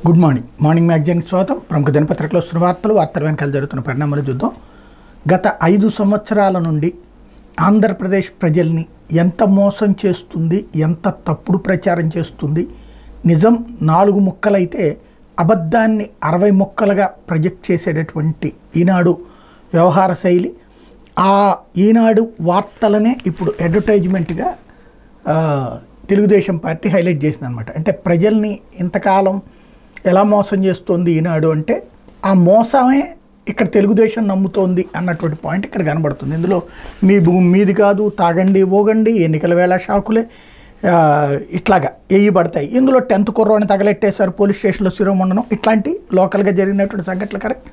Good morning మ్యాగజైన్కి స్వాగతం. ప్రముఖ దినపత్రికలో వస్తున్న వార్తల వెనకాల జరుగుతున్న పరిణామాలు చూద్దాం. గత 5 సంవత్సరాల నుండి ఆంధ్రప్రదేశ్ ప్రజల్ని ఎంత మోసం చేస్తుంది, ఎంత తప్పుడు ప్రచారం చేస్తుంది. నిజం 4 ముక్కలైతే అబద్ధాన్ని 60 ముక్కలుగా ప్రొజెక్ట్ చేసేటటువంటి ఈనాడు వ్యవహార శైలి. ఆ ఈనాడు వార్తలనే ఇప్పుడు అడ్వర్టైజ్మెంట్గా తెలుగుదేశం పార్టీ హైలైట్ చేసిందనమాట. అంటే ప్రజల్ని ఇంతకాలం ఎలా మోసం చేస్తుంది ఈనాడు అంటే ఆ మోసమే ఇక్కడ తెలుగుదేశం నమ్ముతోంది అన్నటువంటి పాయింట్ ఇక్కడ కనబడుతుంది. ఇందులో మీ భూమి మీది కాదు, తాగండి ఓగండి, ఎన్నికల వేళ షాకులే ఇట్లాగా వేయబడతాయి. ఇందులో 10th కుర్రోని తగలెట్టేశారు పోలీస్ స్టేషన్లో శిరోమండనం, ఇట్లాంటి లోకల్గా జరిగినటువంటి సంఘటనలు కరెక్ట్.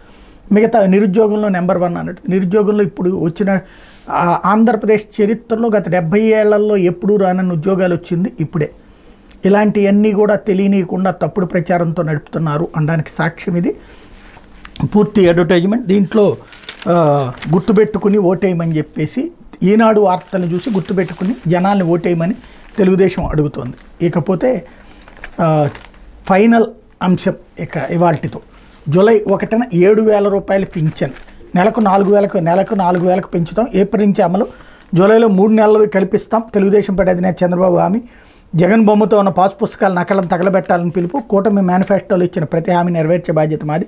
మిగతా నిరుద్యోగంలో నెంబర్ 1 అన్నట్టు. నిరుద్యోగంలో ఇప్పుడు వచ్చిన ఆంధ్రప్రదేశ్ చరిత్రలో గత 70 ఏళ్లలో ఎప్పుడూ రానన్న ఉద్యోగాలు వచ్చింది ఇప్పుడే. ఇలాంటివన్నీ కూడా తెలియనీయకుండా తప్పుడు ప్రచారంతో నడుపుతున్నారు అనడానికి సాక్ష్యం ఇది. పూర్తి అడ్వర్టైజ్మెంట్. దీంట్లో గుర్తుపెట్టుకుని ఓటేయమని చెప్పేసి ఈనాడు వార్తలను చూసి గుర్తుపెట్టుకుని జనాల్ని ఓటేయమని తెలుగుదేశం అడుగుతోంది. ఇకపోతే ఫైనల్ అంశం ఇక ఇవాల్టితో జూలై 1న 7,000 రూపాయలు పింఛన్, నెలకు 4,000 పెంచుతాం, ఏప్రిల్ నుంచి అమలు, జూలైలో 3 నెలలు కల్పిస్తాం. తెలుగుదేశం పార్టీ అధినేత చంద్రబాబు హామీ. జగన్ బొమ్మతో ఉన్న పాస్ పుస్తకాల నకలను తగలబెట్టాలని పిలుపు. కూటమి మేనిఫెస్టోలో ఇచ్చిన ప్రతి హామీ నెరవేర్చే బాధ్యత మాది.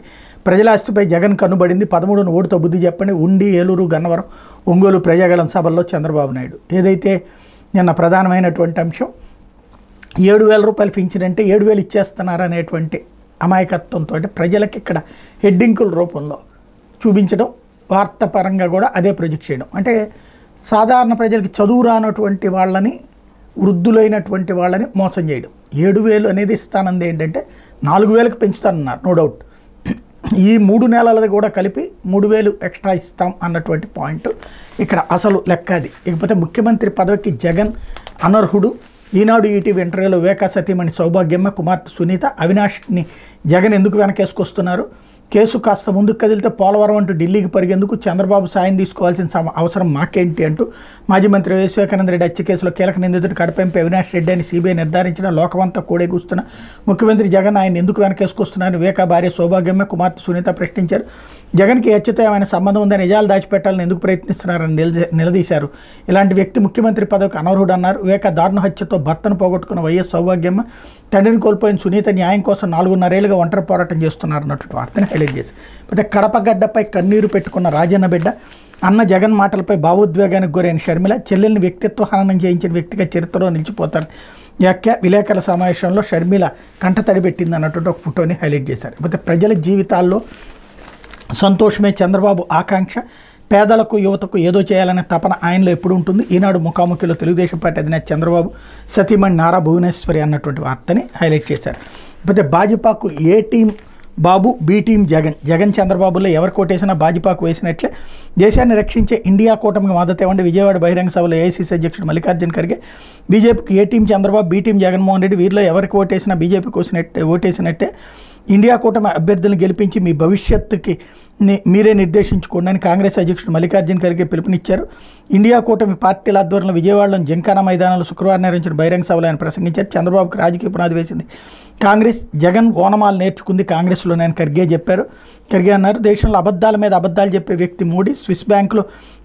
ప్రజల ఆస్తిపై జగన్ కన్నుబడింది. 13న ఓటుతో బుద్ధి చెప్పండి. ఉండి, ఏలూరు, గన్నవరం, ఒంగోలు ప్రజాగళం సభల్లో చంద్రబాబు నాయుడు. ఏదైతే నిన్న ప్రధానమైనటువంటి అంశం 7,000 రూపాయలు పెంచినంటే 7,000 ఇచ్చేస్తున్నారనేటువంటి అమాయకత్వంతో ప్రజలకి ఇక్కడ హెడ్డింకుల రూపంలో చూపించడం, వార్తాపరంగా కూడా అదే ప్రొజెక్ట్ చేయడం. అంటే సాధారణ ప్రజలకి చదువు రానటువంటి వాళ్ళని, వృద్ధులైనటువంటి వాళ్ళని మోసం చేయడం. 7,000 అనేది ఇస్తానంది ఏంటంటే 4,000కి పెంచుతానన్నారు, నో డౌట్. ఈ 3 నెలలది కూడా కలిపి 3,000 ఎక్స్ట్రా ఇస్తాం అన్నటువంటి పాయింట్ ఇక్కడ అసలు లెక్క అది. ఇకపోతే ముఖ్యమంత్రి పదవికి జగన్ అనర్హుడు. ఈనాడు ఈటీవీ ఇంటర్వ్యూలో వివేకా సతీమణి సౌభాగ్యమ్మ, కుమార్తె సునీత, అవినాష్ని జగన్ ఎందుకు వెనకేసుకొస్తున్నారు, కేసు కాస్త ముందుకు కదిలితే పోలవరం అంటూ ఢిల్లీకి పరిగెందుకు, చంద్రబాబు సాయం తీసుకోవాల్సిన అవసరం మాకేంటి అంటూ మాజీ మంత్రి వైఎస్ వివేకానంద రెడ్డి హత్య కేసులో కీలక నిందితుడు కడపంపై అవినాష్ రెడ్డి అని సిబిఐ నిర్ధారించిన లోకమంతా కూడేకూస్తున్న ముఖ్యమంత్రి జగన్ ఆయన ఎందుకు వెనకేసుకొస్తున్నారని వివేకా భార్య సౌభాగ్యమ్మ, కుమార్తె సునీత ప్రశ్నించారు. జగన్కి హత్యతో ఏమైనా సంబంధం ఉందని, నిజాలు దాచిపెట్టాలని ఎందుకు ప్రయత్నిస్తున్నారని నిలదీశారు. ఇలాంటి వ్యక్తి ముఖ్యమంత్రి పదవికి అనర్హుడు అన్నారు. వివేక దారుణ హత్యతో భర్తను పోగొట్టుకున్న వైఎస్ సౌభాగ్యమ్మ, తండ్రిని కోల్పోయిన సునీత న్యాయం కోసం 4.5 ఏళ్లుగా ఒంటరి పోరాటం చేస్తున్నారన్నటువంటి వార్తని హైలైట్ చేశారు. అయితే కడప గడ్డపై కన్నీరు పెట్టుకున్న రాజన్న బిడ్డ, అన్న జగన్ మాటలపై భావోద్వేగానికి గురైన షర్మిల, చెల్లెల్ని వ్యక్తిత్వ హననం చేయించిన వ్యక్తిగా చరిత్రలో నిలిచిపోతారు వ్యాఖ్య. విలేకరుల సమావేశంలో షర్మిల కంటతడి పెట్టింది అన్నటువంటి ఒక ఫోటోని హైలైట్ చేశారు. అయితే ప్రజల జీవితాల్లో సంతోషమే చంద్రబాబు ఆకాంక్ష, పేదలకు యువతకు ఏదో చేయాలనే తపన ఆయనలో ఎప్పుడు ఉంటుంది. ఈనాడు ముఖాముఖిలో తెలుగుదేశం పార్టీ అధినేత చంద్రబాబు సతీమణి నారా భువనేశ్వరి అన్నటువంటి వార్తని హైలైట్ చేశారు. అయితే భాజపాకు ఏ టీం బాబు, బి టీం జగన్ చంద్రబాబులో ఎవరు కోటేసినా భాజపాకు వేసినట్లే. దేశాన్ని రక్షించే ఇండియా కూటమికి మద్దతు ఇవ్వండి. విజయవాడ బహిరంగ సభలో ఏఐసీసీ అధ్యక్షుడు మల్లికార్జున ఖర్గే. బీజేపీకి A team Chandrababu, B team Jaganmohan Reddy, వీరిలో ఎవరికి ఓటేసినా బీజేపీకి ఓటేసినట్టే. ఇండియా కూటమి అభ్యర్థులను గెలిపించి మీ భవిష్యత్తుకి మీరే నిర్దేశించుకోండి అని కాంగ్రెస్ అధ్యక్షుడు మల్లికార్జున ఖర్గే పిలుపునిచ్చారు. ఇండియా కూటమి పార్టీల ఆధ్వర్యంలో విజయవాడలోని జింకానా మైదానంలో శుక్రవారం నిర్వహించిన బహిరంగ సభలో ఆయన ప్రసంగించారు. చంద్రబాబుకు రాజకీయ పునాది వేసింది కాంగ్రెస్, జగన్ ఓనమాలు నేర్చుకుంది కాంగ్రెస్లోనే అని ఖర్గే చెప్పారు. ఖర్గే అన్నారు, దేశంలో అబద్ధాల మీద అబద్ధాలు చెప్పే వ్యక్తి మోడీ. స్విస్ బ్యాంకులో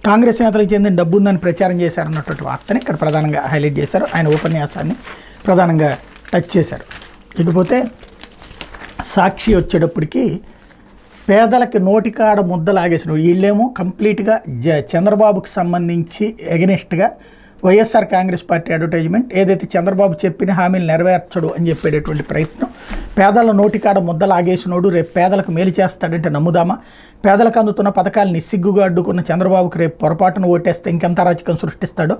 కాంగ్రెస్ నేతలకు చెందిన డబ్బు ఉందని ప్రచారం చేశారన్నటువంటి వార్తని ఇక్కడ ప్రధానంగా హైలైట్ చేశారు. ఆయన ఉపన్యాసాన్ని ప్రధానంగా టచ్ చేశారు. ఇకపోతే సాక్షి వచ్చేటప్పటికి పేదలకి నోటికాడ ముద్దలాగేసిన వీళ్ళేమో కంప్లీట్గా చంద్రబాబుకి సంబంధించి ఎగనెస్ట్గా వైఎస్ఆర్ కాంగ్రెస్ పార్టీ అడ్వర్టైజ్మెంట్. ఏదైతే చంద్రబాబు చెప్పిన హామీలు నెరవేర్చడు అని చెప్పేటటువంటి ప్రయత్నం. పేదల నోటికాడ ముద్దలాగేసినోడు రేపు పేదలకు మేలు చేస్తాడంటే నమ్ముదామా? పేదలకు అందుతున్న పథకాలు నిస్సిగ్గుగా అడ్డుకున్న చంద్రబాబుకి రేపు పొరపాటును ఓటేస్తే ఇంకెంత అరాచకం సృష్టిస్తాడో.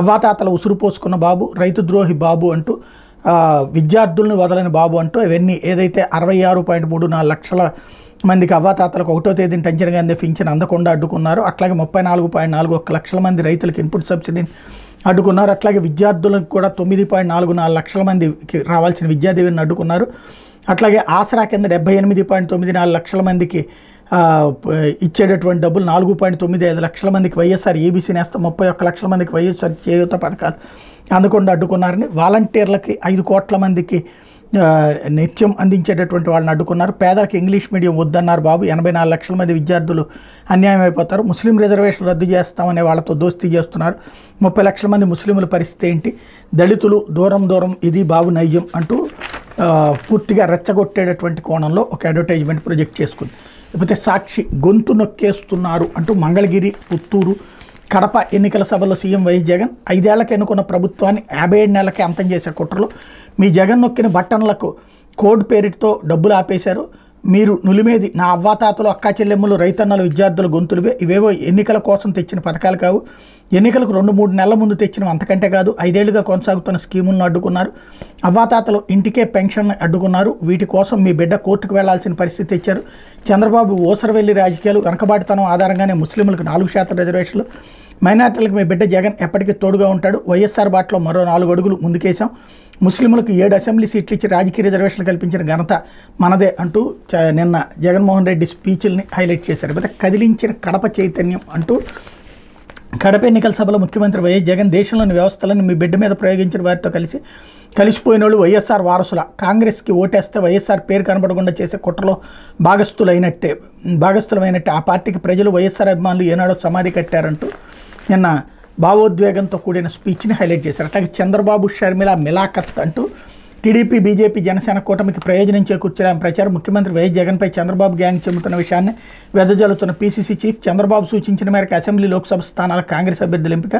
అవ్వాతాతల ఉసురు పోసుకున్న బాబు, రైతు ద్రోహి బాబు అంటూ, విద్యార్థులను వదలని బాబు అంటూ ఇవన్నీ ఏదైతే 66.34 లక్షల మందికి అవ్వాతాతలకు 1వ తేదీన టంచనగా అందే పింఛన్ అందకుండా అడ్డుకున్నారు. అట్లాగే 34.41 లక్షల మంది రైతులకు ఇన్పుట్ సబ్సిడీని అడ్డుకున్నారు. అట్లాగే విద్యార్థులకు కూడా 9.44 లక్షల మందికి రావాల్సిన విద్యాదీవెనను అడ్డుకున్నారు. అట్లాగే ఆసరా కింద 78.94 లక్షల మందికి ఇచ్చేటటువంటి డబ్బులు 4.95 లక్షల మందికి వైఎస్ఆర్ ఏబీసీ నేస్తం, 31 లక్షల మందికి వైఎస్ఆర్ చేయూత పథకాలు అందకుండా అడ్డుకున్నారని, వాలంటీర్లకి 5 కోట్ల మందికి నిత్యం అందించేటటువంటి వాళ్ళని అడ్డుకున్నారు. పేదలకు ఇంగ్లీష్ మీడియం వద్దన్నారు బాబు. 84 లక్షల మంది విద్యార్థులు అన్యాయం అయిపోతారు. ముస్లిం రిజర్వేషన్ రద్దు చేస్తామనే వాళ్ళతో దోస్తీ చేస్తున్నారు. 30 లక్షల మంది ముస్లింల పరిస్థితి ఏంటి, దళితులు దూరం దూరం, ఇది బాబు నయ్యం అంటూ పూర్తిగా రెచ్చగొట్టేటటువంటి కోణంలో ఒక అడ్వర్టైజ్మెంట్ ప్రొజెక్ట్ చేసుకుంది. లేకపోతే సాక్షి గొంతు నొక్కేస్తున్నారు అంటూ మంగళగిరి, పుత్తూరు, కడప ఎన్నికల సభలో సీఎం వైఎస్ జగన్ 5 ఏళ్లకు ఎన్నుకున్న ప్రభుత్వాన్ని 57 నెలలకే అంతం చేసే కుట్రలు, మీ జగన్ నొక్కిన బట్టన్లకు కోడ్ పేరుతో డబ్బులు ఆపేశారు, మీరు నులిమేది నా అవ్వాతాతలు, అక్కా చెల్లెమ్మలు, రైతన్నలు, విద్యార్థుల గొంతులువే, ఇవేవో ఎన్నికల కోసం తెచ్చిన పథకాలు కావు, ఎన్నికలకు 2-3 నెలల ముందు తెచ్చినవి అంతకంటే కాదు, 5 ఏళ్లుగా కొనసాగుతున్న స్కీములను అడ్డుకున్నారు, అవ్వాతాతలు ఇంటికే పెన్షన్ అడ్డుకున్నారు, వీటి కోసం మీ బిడ్డ కోర్టుకు వెళ్లాల్సిన పరిస్థితి తెచ్చారు, చంద్రబాబు ఓసరవెల్లి రాజకీయాలు, వెనకబాటుతనం ఆధారంగానే ముస్లింలకు 4% రిజర్వేషన్లు, మైనార్టీలకు మీ బిడ్డ జగన్ ఎప్పటికీ తోడుగా ఉంటాడు, వైఎస్ఆర్ బాటలో మరో 4 అడుగులు ముందుకేశాం, ముస్లింలకు 7 అసెంబ్లీ సీట్లు ఇచ్చి రాజకీయ రిజర్వేషన్లు కల్పించిన ఘనత మనదే అంటూ నిన్న జగన్మోహన్ రెడ్డి స్పీచ్ల్ని హైలైట్ చేశారు. లేకపోతే కదిలించిన కడప చైతన్యం అంటూ కడప ఎన్నికల సభలో ముఖ్యమంత్రి వైఎస్ జగన్ దేశంలోని వ్యవస్థలను మీ బిడ్డ మీద ప్రయోగించిన వారితో కలిసిపోయిన వాళ్ళు వైఎస్ఆర్ వారసుల, కాంగ్రెస్కి ఓటేస్తే వైఎస్ఆర్ పేరు కనబడకుండా చేసే కుట్రలో భాగస్థులమైనట్టే ఆ పార్టీకి ప్రజలు వైఎస్ఆర్ అభిమానులు ఏనాడో సమాధి కట్టారంటూ నిన్న భావోద్వేగంతో కూడిన స్పీచ్ని హైలైట్ చేశారు. అట్లాగే చంద్రబాబు షర్మిల మిలాఖత్ అంటూ టీడీపీ, బీజేపీ, జనసేన కూటమికి ప్రయోజనం చేకూర్చడానికి ప్రచారం, ముఖ్యమంత్రి వైఎస్ జగన్పై చంద్రబాబు గ్యాంగ్ చెబుతున్న విషయాన్ని వెదజల్లుతున్న పీసీసీ చీఫ్, చంద్రబాబు సూచించిన మేరకు అసెంబ్లీ, లోక్సభ స్థానాల కాంగ్రెస్ అభ్యర్థుల ఎంపిక,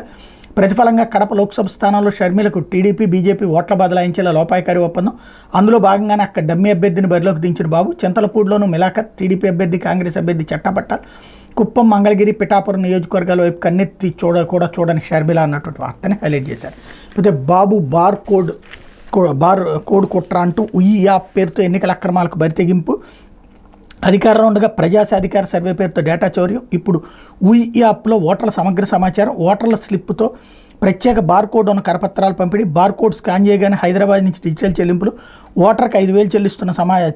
ప్రతిఫలంగా కడప లోక్సభ స్థానంలో షర్మిలకు టీడీపీ, బీజేపీ ఓట్ల బదలాయించేలా లోపాయకారి ఒప్పందం, అందులో భాగంగానే అక్కడ డమ్మీ అభ్యర్థిని బరిలోకి దించిన బాబు, చింతలపూడిలోనూ మిలాఖత్, టీడీపీ అభ్యర్థి, కాంగ్రెస్ అభ్యర్థి చట్టపట్టాలు, కుప్పం, మంగళగిరి, పిఠాపురం నియోజకవర్గాల వైపు కన్నెత్తి చూడని షర్మిల అన్నటువంటి వార్తని హైలైట్ చేశారు. అయితే బాబు బార్ కోడ్ కుట్ర అంటూ ఉయి యాప్ పేరుతో ఎన్నికల అక్రమాలకు బరితెగింపు, అధికారంలో ఉండగా ప్రజాసాధికార సర్వే పేరుతో డేటా చౌర్యం, ఇప్పుడు ఉయి యాప్లో ఓటర్ల సమగ్ర సమాచారం, ఓటర్ల స్లిప్తో ప్రత్యేక బార్ కోడ్ ఉన్న కరపత్రాలు పంపిణీ, బార్ కోడ్ స్కాన్ చేయగానే హైదరాబాద్ నుంచి డిజిటల్ చెల్లింపులు, ఓటర్కి 5,000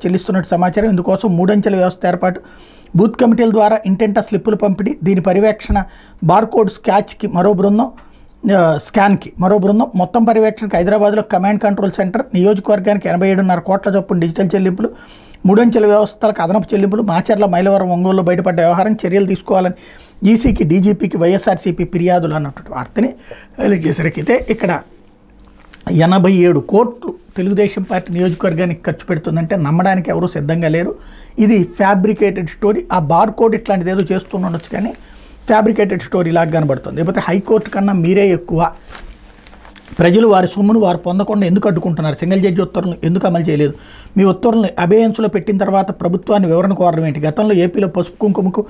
చెల్లిస్తున్నట్టు సమాచారం, ఇందుకోసం 3 అంచెల వ్యవస్థ ఏర్పాటు, బూత్ కమిటీల ద్వారా ఇంటెంటా స్లిప్పులు పంపిణీ, దీని పర్యవేక్షణ, బార్కోడ్ స్కాన్కి మరో బృందం, మొత్తం పర్యవేక్షణకు హైదరాబాద్లో కమాండ్ కంట్రోల్ సెంటర్, నియోజకవర్గానికి 87.5 కోట్ల చొప్పున డిజిటల్ చెల్లింపులు, 3 అంచెల వ్యవస్థలకు అదనపు చెల్లింపులు, మాచర్ల, మైలవరం, ఒంగోలులో బయటపడ్డ వ్యవహారం, చర్యలు తీసుకోవాలని ఈసీకి, డీజీపీకి వైఎస్ఆర్సీపీ ఫిర్యాదులు అన్నటువంటి వార్తని హైలైట్ చేసరికైతే ఇక్కడ 87 కోట్లు తెలుగుదేశం పార్టీ నియోజకవర్గానికి ఖర్చు పెడుతుందంటే నమ్మడానికి ఎవరూ సిద్ధంగా లేరు. ఇది ఫ్యాబ్రికేటెడ్ స్టోరీ. ఆ బార్ కోడ్ ఇట్లాంటిది ఏదో చేస్తుండొచ్చు కానీ ఫ్యాబ్రికేటెడ్ స్టోరీ లాగా కనబడుతుంది. లేకపోతే హైకోర్టు కన్నా మీరే ఎక్కువ, ప్రజలు వారి సొమ్మును వారు పొందకుండా ఎందుకు అడ్డుకుంటున్నారు, సింగిల్ జడ్జి ఉత్తర్వులను ఎందుకు అమలు చేయలేదు, మీ ఉత్తర్వులను అబేయన్స్లో పెట్టిన తర్వాత ప్రభుత్వాన్ని వివరణ కోరడం ఏంటి, గతంలో ఏపీలో పసుపు కుంకుమకు,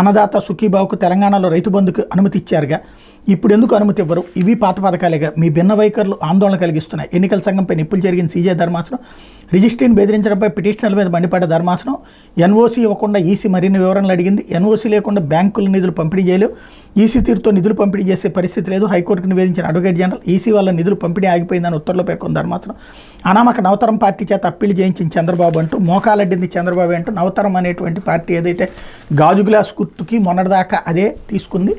అన్నదాత సుఖీబావుకు, తెలంగాణలో రైతు బంధుకు అనుమతి ఇచ్చారుగా, ఇప్పుడు ఎందుకు అనుమతి ఇవ్వరు, ఇవి పాత పథకాలేగా, మీ భిన్న వైఖరులు ఆందోళన కలిగిస్తున్నాయి, ఎన్నికల సంఘంపై నిప్పులు జరిగిన సీజే ధర్మాసనం, రిజిస్ట్రీని బెదిరించడంపై పిటిషనర్ల మీద మండిపడ్డ ధర్మాసనం, ఎన్ఓసీ ఇవ్వకుండా ఈసీ మరిన్ని వివరణలు అడిగింది, ఎన్ఓసీ లేకుండా బ్యాంకుల నిధులు పంపిణీ చేయలేవు, ఈసీ తీరుతో నిధులు పంపిణీ చేసే పరిస్థితి లేదు, హైకోర్టుకు నివేదించిన అడ్వకేట్ జనరల్, ఈసీ వల్ల నిధులు పంపిణీ ఆగిపోయిందని ఉత్తర్వులో పేర్కొన్న ధర్మాసనం, అనామక నవతరం పార్టీ చేత అప్పీలు చేయించిన చంద్రబాబు అంటూ, మోకాలడ్డింది చంద్రబాబు అంటూ, నవతరం అనేటువంటి పార్టీ ఏదైతే గాజు గ్లాస్ గుర్తుకి మొన్నటిదాకా అదే తీసుకుంది,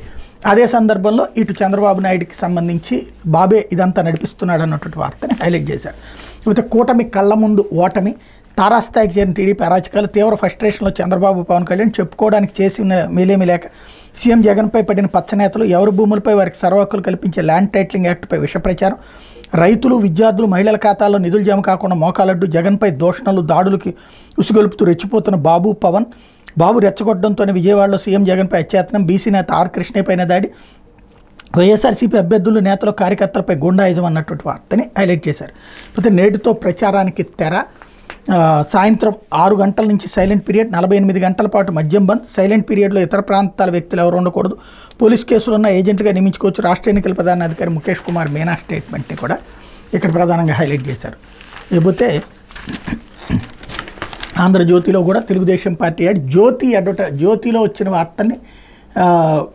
అదే సందర్భంలో ఇటు చంద్రబాబు నాయుడికి సంబంధించి బాబే ఇదంతా నడిపిస్తున్నాడు అన్నటువంటి వార్తని హైలైట్ చేశారు. లేకపోతే కూటమి కళ్ళ ముందు ఓటమి, తారాస్థాయికి చేరిన టీడీపీ అరాచకాలు, తీవ్ర ఫ్రస్ట్రేషన్లో చంద్రబాబు, పవన్ కళ్యాణ్, చెప్పుకోవడానికి చేసిన మేలేమి లేక సీఎం జగన్పై పడిన పచ్చనేతలు, ఎవరి భూములపై వారికి సర్వహక్కులు కల్పించే ల్యాండ్ టైటిలింగ్ యాక్ట్పై విష ప్రచారం, రైతులు, విద్యార్థులు, మహిళల ఖాతాల్లో నిధులు జమ కాకుండా మోకాలడ్డు, జగన్పై దూషణలు, దాడులకి ఉసుగొలుపుతూ రెచ్చిపోతున్న పవన్, బాబు రెచ్చగొట్టడంతోనే విజయవాడలో సీఎం జగన్పై అత్యాయత్నం, బీసీ నేత ఆర్ కృష్ణపైన దాడి, వైఎస్ఆర్సీపీ అభ్యర్థులు, నేతలు, కార్యకర్తలపై గుండాయుధం అన్నటువంటి వార్తని హైలైట్ చేశారు. అయితే నేటితో ప్రచారానికి తెర, సాయంత్రం 6 గంటల నుంచి సైలెంట్ పీరియడ్, 48 గంటల పాటు మద్యం బంద్, సైలెంట్ పీరియడ్లో ఇతర ప్రాంతాల వ్యక్తులు ఎవరు ఉండకూడదు, పోలీస్ కేసులు ఉన్న ఏజెంట్గా నియమించుకోవచ్చు, రాష్ట్ర ఎన్నికల ప్రధానాధికారి ముఖేష్ కుమార్ మీనా స్టేట్మెంట్ని కూడా ఇక్కడ ప్రధానంగా హైలైట్ చేశారు. లేకపోతే ఆంధ్రజ్యోతిలో కూడా తెలుగుదేశం పార్టీ యాడ్, జ్యోతిలో వచ్చిన వార్తల్ని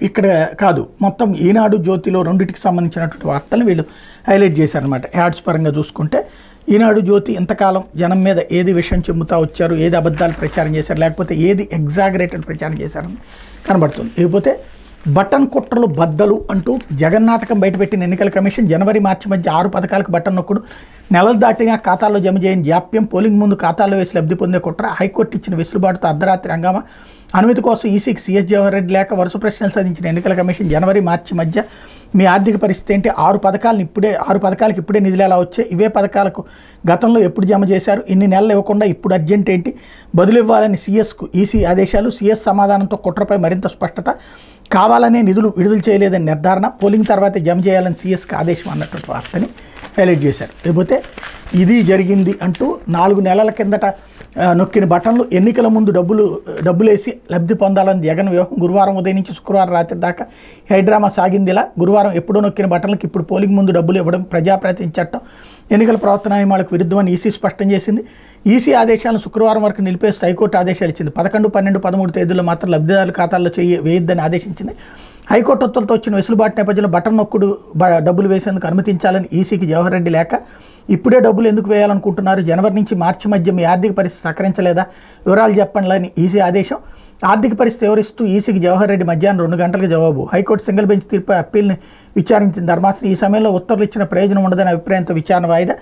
ఇక్కడ కాదు, మొత్తం ఈనాడు, జ్యోతిలో రెండింటికి సంబంధించినటువంటి వార్తల్ని వీళ్ళు హైలైట్ చేశారనమాట. యాడ్స్ పరంగా చూసుకుంటే ఈనాడు, జ్యోతి ఇంతకాలం జనం మీద ఏది విషయం చెబుతూ వచ్చారు, ఏది అబద్ధాలు ప్రచారం చేశారు, లేకపోతే ఏది ఎగ్జాగరేటెడ్ ప్రచారం చేశారని కనబడుతుంది. లేకపోతే బటన్ కుట్రలు బద్దలు అంటూ జగన్నాటకం బయటపెట్టిన ఎన్నికల కమిషన్ జనవరి మార్చి మధ్య 6 పథకాలకు బటన్ నొక్కుడు, నెలలు దాటినా ఖాతాల్లో జమ చేయని జాప్యం, పోలింగ్ ముందు ఖాతాల్లో వేసి లబ్ధి పొందే కుట్ర, హైకోర్టు ఇచ్చిన వెసులుబాటుతో అర్ధరాత్రి హంగామా, అనుమతి కోసం ఈసీకి సీఎస్ జవహర్ రెడ్డి లేక వరుస ప్రశ్నలు సాధించిన ఎన్నికల కమిషన్ జనవరి మార్చి మధ్య మీ ఆర్థిక పరిస్థితి ఏంటి, 6 పథకాలకు ఇప్పుడే నిధులు ఎలా వచ్చాయి, ఇవే పథకాలకు గతంలో ఎప్పుడు జమ చేశారు, ఇన్ని నెలలు ఇవ్వకుండా ఇప్పుడు అర్జెంట్ ఏంటి, బదులు ఇవ్వాలని సీఎస్కు ఈసీ ఆదేశాలు, సీఎస్ సమాధానంతో కుట్రపై మరింత స్పష్టత, కావాలనే నిధులు విడుదల చేయలేదని నిర్ధారణ, పోలింగ్ తర్వాతే జమ చేయాలని సీఎస్కి ఆదేశం అన్నటువంటి వార్తని హైలైట్ చేశారు. లేకపోతే ఇది జరిగింది అంటూ 4 నెలల కిందట నొక్కిన బటన్లు ఎన్నికల ముందు డబ్బులేసి లబ్ధి పొందాలని జగన్ వ్యూహం, గురువారం ఉదయం నుంచి శుక్రవారం రాత్రి దాకా హైడ్రామా సాగిందిలా, గురువారం ఎప్పుడో నొక్కిన బటన్లకు ఇప్పుడు పోలింగ్ ముందు డబ్బులు ఇవ్వడం ప్రజాప్రతినిధి చట్టం, ఎన్నికల ప్రవర్తన నియమాలకు విరుద్ధమని ఈసీ స్పష్టం చేసింది. ఈసీ ఆదేశాలను శుక్రవారం వరకు నిలిపేస్తూ హైకోర్టు ఆదేశాలు ఇచ్చింది. 11, 12, 13 తేదీల్లో మాత్రం లబ్ధిదారుల ఖాతాల్లో వేయొద్దని ఆదేశించింది. హైకోర్టు ఉత్తర్వులతో వచ్చిన వెసులుబాటు నేపథ్యంలో బటన్ నొక్కుడు డబ్బులు వేసేందుకు అనుమతించాలని ఈసీకి జవహర్ రెడ్డి లేక, ఇప్పుడే డబ్బులు ఎందుకు వేయాలనుకుంటున్నారు, జనవరి నుంచి మార్చి మధ్య మీ ఆర్థిక పరిస్థితి సహకరించలేదా, వివరాలు చెప్పండి అని ఈసీ ఆదేశం. ఆర్థిక పరిస్థితి వివరిస్తూ ఈసీకి జవహర్ రెడ్డి మధ్యాహ్నం 2 గంటలకు జవాబు. హైకోర్టు సింగిల్ బెంచ్ తీర్పు అప్పీల్ని విచారించిన ధర్మాసనం ఈ సమయంలో ఉత్తర్వులు ఇచ్చిన ప్రయోజనం ఉండదనే అభిప్రాయంతో విచారణ వాయిదా.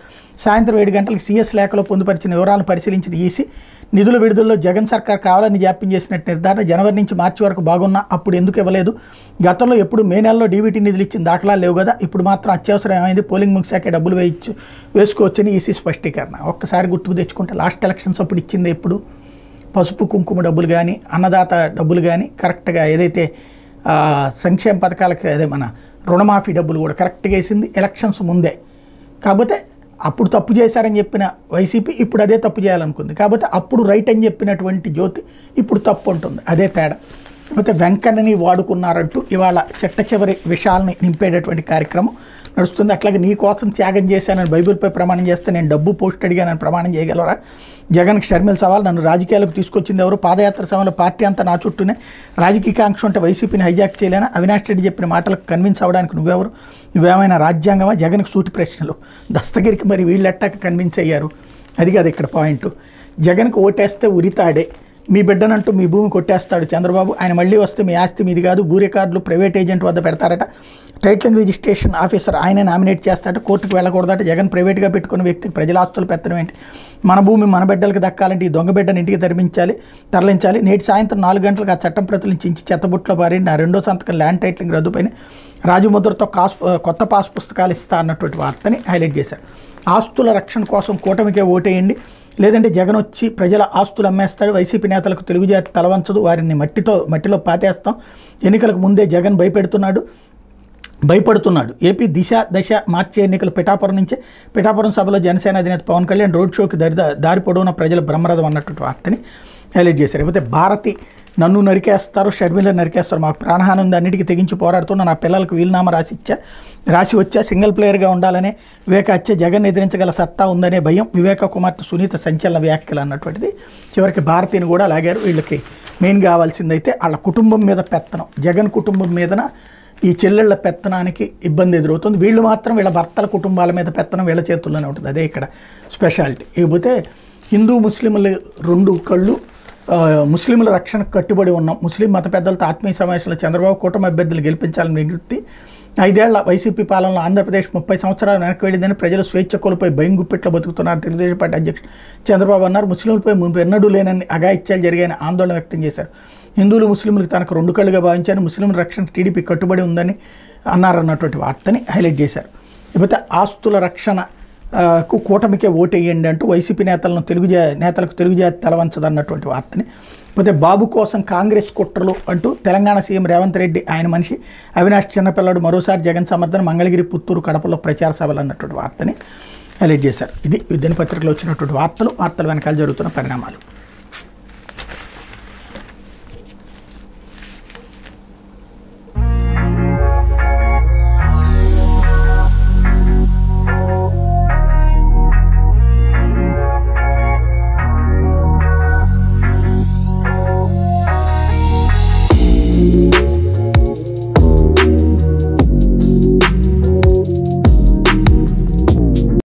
సాయంత్రం 7 గంటలకు సీఎస్ లేఖలో పొందుపరిచిన వివరాలను పరిశీలించిన ఈసీ నిధుల విడుదలలో జగన్ సర్కార్ కావాలని జాప్యం చేసినట్టు నిర్ధారణ, జనవరి నుంచి మార్చి వరకు బాగున్నా అప్పుడు ఎందుకు ఇవ్వలేదు, గతంలో ఎప్పుడు మే నెలలో డీబీటీ నిధులు ఇచ్చిన దాఖలాలు లేవు కదా, ఇప్పుడు మాత్రం అత్యవసరం ఏమైంది, పోలింగ్ ముగిశాకే డబ్బులు వేసుకోవచ్చని ఈసీ స్పష్టీకరణ. ఒక్కసారి గుర్తుకు తెచ్చుకుంటే లాస్ట్ ఎలక్షన్స్ అప్పుడు ఇచ్చింది ఎప్పుడు పసుపు కుంకుమ డబ్బులు కానీ అన్నదాత డబ్బులు కానీ కరెక్ట్గా ఏదైతే సంక్షేమ పథకాలకి అదే మన రుణమాఫీ డబ్బులు కూడా కరెక్ట్గా వేసింది ఎలక్షన్స్ ముందే. కాకపోతే అప్పుడు తప్పు చేశారని చెప్పిన వైసీపీ ఇప్పుడు అదే తప్పు చేయాలనుకుంది. కాకపోతే అప్పుడు రైట్ అని చెప్పినటువంటి జ్యోతి ఇప్పుడు తప్పు ఉంటుంది, అదే తేడా. లేకపోతే వెంకన్నని వాడుకున్నారంటూ ఇవాళ చిట్ట చివరి విషయాల్ని నింపేటటువంటి కార్యక్రమం నడుస్తుంది. అట్లాగే నీ కోసం త్యాగం చేశానని బైబిల్పై ప్రమాణం చేస్తే నేను డబ్బు పోస్ట్ అడిగానని ప్రమాణం చేయగలరా, జగన్కి షర్మిల సవాల్, నన్ను రాజకీయాలకు తీసుకొచ్చింది ఎవరు, పాదయాత్ర సమయంలో పార్టీ అంతా నా చుట్టూనే, రాజకీయ కాంక్ష ఉంటే వైసీపీని హైజాక్ చేయలేనా, అవినాష్ రెడ్డి చెప్పిన మాటలకు కన్విన్స్ అవ్వడానికి నువ్వెవరు, నువ్వేమైనా రాజ్యాంగమా, జగన్కి సూటి ప్రశ్నలు. దస్తగిరికి మరి వీళ్ళెట్టాక కన్విన్స్ అయ్యారు, అది కాదు ఇక్కడ పాయింట్. జగన్కి ఓటేస్తే ఉరితాడే, మీ బిడ్డనంటూ మీ భూమి కొట్టేస్తాడు చంద్రబాబు, ఆయన మళ్ళీ వస్తే మీ ఆస్తి మీది కాదు, భూ రికార్డులు ప్రైవేట్ ఏజెంట్ వద్ద పెడతారట, టైటిలింగ్ రిజిస్ట్రేషన్ ఆఫీసర్ ఆయనే నామినేట్ చేస్తాడట, కోర్టుకు వెళ్ళకూడదట, జగన్ ప్రైవేట్గా పెట్టుకున్న వ్యక్తికి ప్రజల ఆస్తులు పెత్తనం ఏంటి, మన భూమి మన బిడ్డలకు దక్కాలంటే ఈ దొంగ బిడ్డను ఇంటికి తరలించాలి. నేటి సాయంత్రం 4 గంటలకు ఆ చట్టం ప్రతులను చించి చెత్తబుట్లో పారి నా 2వ సంతకం ల్యాండ్ టైటిలింగ్ రద్దుపైన రాజముద్రతో కొత్త పాస్ పుస్తకాలు ఇస్తా అన్నటువంటి వార్తని హైలైట్ చేశారు. ఆస్తుల రక్షణ కోసం కూటమికే ఓటేయండి, లేదంటే జగన్ వచ్చి ప్రజల ఆస్తులు అమ్మేస్తాడు, వైసీపీ నేతలకు తెలుగు జాతి తలవంచదు, వారిని మట్టిలో పాతేస్తాం, ఎన్నికలకు ముందే జగన్ భయపడుతున్నాడు. ఏపీ దశ మార్చి ఎన్నికలు పిఠాపురం సభలో జనసేన అధినేత పవన్ కళ్యాణ్ రోడ్ షోకి దారి పొడవున ప్రజల బ్రహ్మరథం అన్నటువంటి వార్తని హైలైట్ చేశారు. లేకపోతే భారతి నన్ను నరికేస్తారు, షర్మిల నరికేస్తారు, మాకు ప్రాణహాని ఉంది, అన్నిటికీ తెగించి పోరాడుతున్నా, నా పిల్లలకు వీలునామా రాసి వచ్చా, సింగిల్ ప్లేయర్గా ఉండాలనే వివేక హత్య, జగన్ ఎదిరించగల సత్తా ఉందనే భయం, వివేక కుమార్తె సునీత సంచలన వ్యాఖ్యలు అన్నటువంటిది. చివరికి భారతిని కూడా లాగారు. వీళ్ళకి మెయిన్ కావాల్సిందైతే వాళ్ళ కుటుంబం మీద పెత్తనం, జగన్ కుటుంబం మీదన ఈ చెల్లెళ్ల పెత్తనానికి ఇబ్బంది ఎదురవుతుంది, వీళ్ళు మాత్రం వీళ్ళ భర్తల కుటుంబాల మీద పెత్తనం వీళ్ళ చేతుల్లోనే ఉంటుంది, అదే ఇక్కడ స్పెషాలిటీ. ఇకపోతే హిందూ ముస్లింలు 2 కళ్ళు, ముస్లింల రక్షణకు కట్టుబడి ఉన్నాం, ముస్లిం మత పెద్దలతో ఆత్మీయ సమావేశంలో చంద్రబాబు కూటమి అభ్యర్థులు గెలిపించాలని విజ్ఞప్తి, 5 ఏళ్ల వైసీపీ పాలనలో ఆంధ్రప్రదేశ్ 30 సంవత్సరాలు వెనక్కి వెళ్ళిందని ప్రజలు స్వేచ్ఛ కోల్పోయి భయం గుప్పిట్లో బతుకుతున్నారు తెలుగుదేశం పార్టీ అధ్యక్షుడు చంద్రబాబు అన్నారు. ముస్లింలపై ముందు ఎన్నడూ లేనని అఘాయిత్యాలు జరిగాయని ఆందోళన వ్యక్తం చేశారు. హిందువులు ముస్లింలకు తనకు 2 కళ్ళుగా భావించారు, ముస్లింల రక్షణ టీడీపీ కట్టుబడి ఉందని అన్నారన్నటువంటి వార్తని హైలైట్ చేశారు. లేకపోతే ఆస్తుల రక్షణకు కూటమికే ఓటేయండి అంటూ వైసీపీ నేతలకు తెలుగు జాతి తలవంచదన్నటువంటి వార్తని. లేకపోతే బాబు కోసం కాంగ్రెస్ కుట్రలు అంటూ తెలంగాణ సీఎం రేవంత్ రెడ్డి ఆయన మనిషి అవినాష్ చిన్నపిల్లాడు మరోసారి జగన్ సమర్థన, మంగళగిరి, పుత్తూరు, కడపలో ప్రచార సభలు అన్నటువంటి వార్తని హైలైట్ చేశారు. ఇది దినపత్రికలో వచ్చినటువంటి వార్తలు వెనకాల జరుగుతున్న పరిణామాలు.